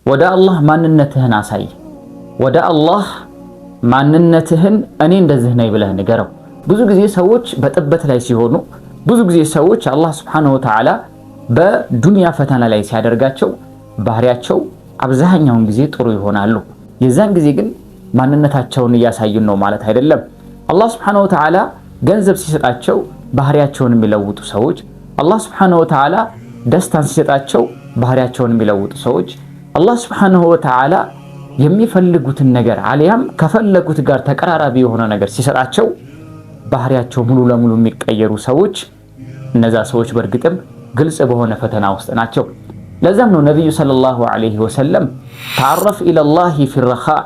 ወደ አላህ ማንነትህን አሳይ። ወደ አላህ ማንነትህን እኔ እንደዚህ ነኝ ብለህ ንገረው። ብዙ ጊዜ ሰዎች በጥበት ላይ ሲሆኑ፣ ብዙ ጊዜ ሰዎች አላህ ሱብሓነሁ ወተዓላ በዱንያ ፈተና ላይ ሲያደርጋቸው ባህሪያቸው አብዛኛውን ጊዜ ጥሩ ይሆናሉ። የዛን ጊዜ ግን ማንነታቸውን እያሳዩን ነው ማለት አይደለም። አላህ ሱብሓነሁ ወተዓላ ገንዘብ ሲሰጣቸው ባህሪያቸውን የሚለውጡ ሰዎች፣ አላህ ሱብሓነሁ ወተዓላ ደስታን ሲሰጣቸው ባህሪያቸውን የሚለውጡ ሰዎች፣ አላህ ሱብሓነሁ ወተዓላ የሚፈልጉትን ነገር አሊያም ከፈለጉት ጋር ተቀራራቢ የሆነ ነገር ሲሰጣቸው ባህሪያቸው ሙሉ ለሙሉ የሚቀየሩ ሰዎች፣ እነዛ ሰዎች በእርግጥም ግልጽ በሆነ ፈተና ውስጥ ናቸው። ለዛም ነው ነቢዩ ሰለላሁ ዐለይሂ ወሰለም ተዐረፍ ኢለላሂ ፊረኻእ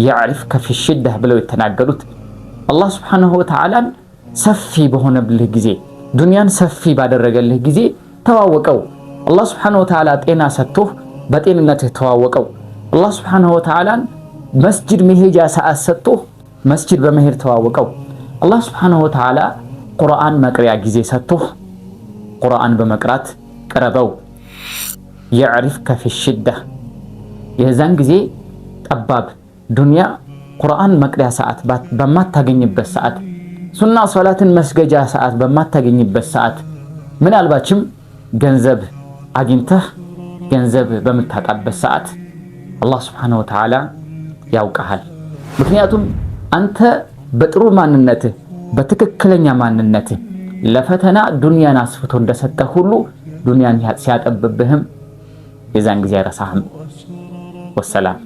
የዕሪፍከ ፊሽደህ ብለው የተናገሩት። አላህ ሱብሓነሁ ወተዓላን ሰፊ በሆነብልህ ጊዜ፣ ዱንያን ሰፊ ባደረገልህ ጊዜ ተዋወቀው። አላህ ሱብሓነሁ ወተዓላ ጤና ሰጥቶህ በጤንነትህ ተዋወቀው። አላህ ሱብሓነሁ ወተዓላን መስጂድ መሄጃ ሰዓት ሰጥቶህ መስጂድ በመሄድ ተዋወቀው። አላህ ሱብሓነሁ ወተዓላ ቁርአን መቅሪያ ጊዜ ሰጥቶህ ቁርአን በመቅራት ቅረበው። የዕሪፍከ ፊሽደህ የዛን ጊዜ ጠባብ ዱንያ ቁርአን መቅሪያ ሰዓት በማታገኝበት ሰዓት፣ ሱና ሶላትን መስገጃ ሰዓት በማታገኝበት ሰዓት፣ ምናልባችም ገንዘብ አግኝተህ ገንዘብ በምታጣበት ሰዓት አላህ ሱብሓነሁ ወተዓላ ያውቀሃል። ምክንያቱም አንተ በጥሩ ማንነትህ በትክክለኛ ማንነትህ ለፈተና ዱንያን አስፍቶ እንደሰጠህ ሁሉ ዱንያን ሲያጠብብህም የዛን ጊዜ አይረሳህም። ወሰላም